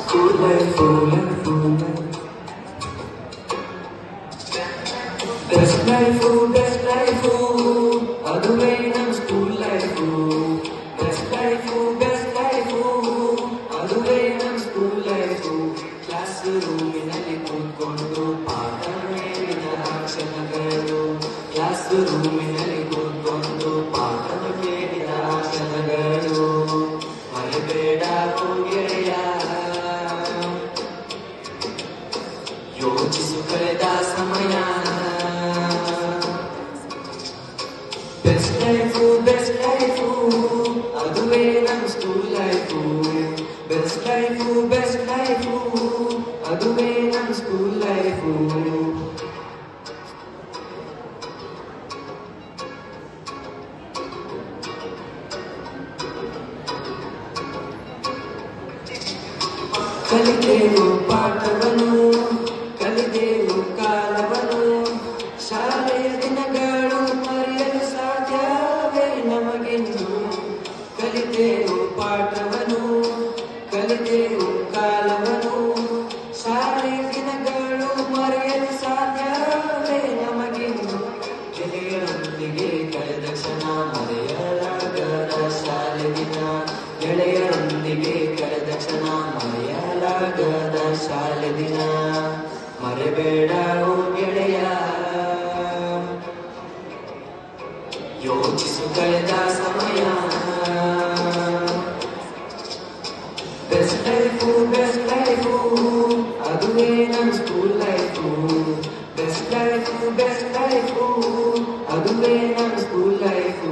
School life, best life, aduve nam school life. Best life, aduve nam school life. Classroom inalli ಕೂತ್ಕೊಂಡು ಪಾಠ ಹೇಳಿದ ಕ್ಷಣಗಳು. Classroom inalli ಕೂತ್ಕೊಂಡು ಪಾಠ ಹೇಳಿದ ಕ್ಷಣಗಳು. ಮರೆಬೇಡ ಗೆಳೆಯ, ಯೋಚಿಸು ಕಳೆದ ಸಮಯ. ಬೆಸ್ಟ್ ಲೈಫು ಅದುವೇ ನಮ್ಮ ಸ್ಕೂಲ್ ಲೈಫು. ಬೆಸ್ಟ್ ಲೈಫು ಅದುವೇ ನಮ್ಮ ಸ್ಕೂಲ್ ಲೈಫು. ಕಲಿತೆವು ಪಾಠವನ್ನು, ಕಲಿತೆವು ಕಾಲವನ್ನು. ಶಾಲೆಯ ದಿನಗಳು ಮರೆಯಲು ಸಾಧ್ಯವೇ ನಮಗೆಂದು. ಕಲಿತೆವು ಪಾಠವನ್ನು, ಕಲಿತೆವು ಕಾಲವನ್ನು. ಶಾಲೆಯ ದಿನಗಳು ಮರೆಯಲು ಸಾಧ್ಯವೇ ನಮಗೆಂದು. ಗೆಳೆಯರೊಂದಿಗೆ ಕಳೆದ ಕ್ಷಣ ಮರೆಯಲಾಗದ ಶಾಲೆ ದಿನ. ಗೆಳೆಯರೊಂದಿಗೆ ಕಳೆದ ಕ್ಷಣ ಮರೆಯಲಾಗದ ಶಾಲೆ ದಿನ. ಮರೆಬೇಡ ಓ ಗೆಳೆಯ, ಯೋಚಿಸು ಕಳೆದ ಸಮಯ. ಬೆಸ್ಟ್ ಲೈಫು ಅದುವೇ ನಮ್ಮ ಸ್ಕೂಲ್ ಲೈಫು. ಬೆಸ್ಟ್ ಲೈಫು ಅದುವೇ ನಮ್ಮ ಸ್ಕೂಲ್ ಲೈಫು.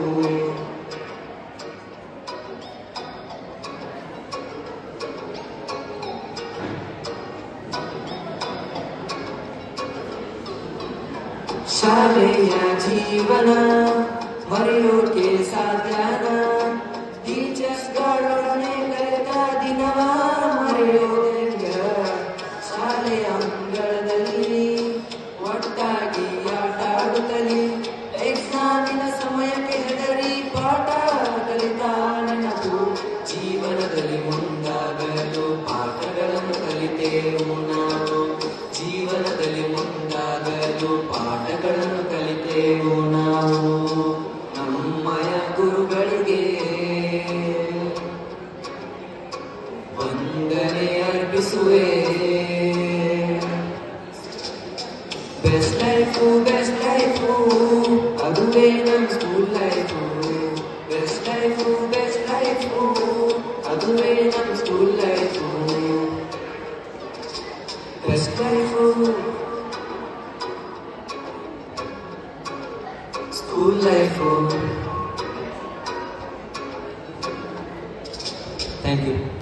ಶಾಲೆಯ ಜೀವನ ಮರೆಯೋಕೆ ಸಾಧ್ಯನ? ಟೀಚರ್ಸ್ಗಳೊಡನೆ ಕಳೆದ ದಿನವ ಮರೆಯೋದೆಂಗ? ಶಾಲೆಯ ಅಂಗಳದಲ್ಲಿ ಒಟ್ಟಾಗಿ ಆಟ ಆಡುತ್ತಲೇ ಎಕ್ಸಾಮಿನ ಸಮಯಕ್ಕೆ ಹೆದರಿ ಪಾಠ ಕಲಿತ ನೆನಪು. ಜೀವನದಲ್ಲಿ ಮುಂದಾಗಲು ಪಾಠಗಳನ್ನು ಕಲಿತೆವು ನಾವು. ಜೀವನದಲ್ಲಿ ಮುಂದಾಗಲು ಪಾಠಗಳನ್ನು ಕಲಿತೆವು ನಾವು. ನಮ್ಮಯ ಗುರುಗಳಿಗೆ ವಂದನೆ ಅರ್ಪಿಸುವೆ. ಬೆಸ್ಟ್ ಲೈಫು ಅದುವೇ ನಮ್ಮ ಸ್ಕೂಲ್ ಲೈಫು. ಬೆಸ್ಟ್ ಲೈಫು ಅದುವೇ ನಮ್ಮ school life. Best life school life. Thank you.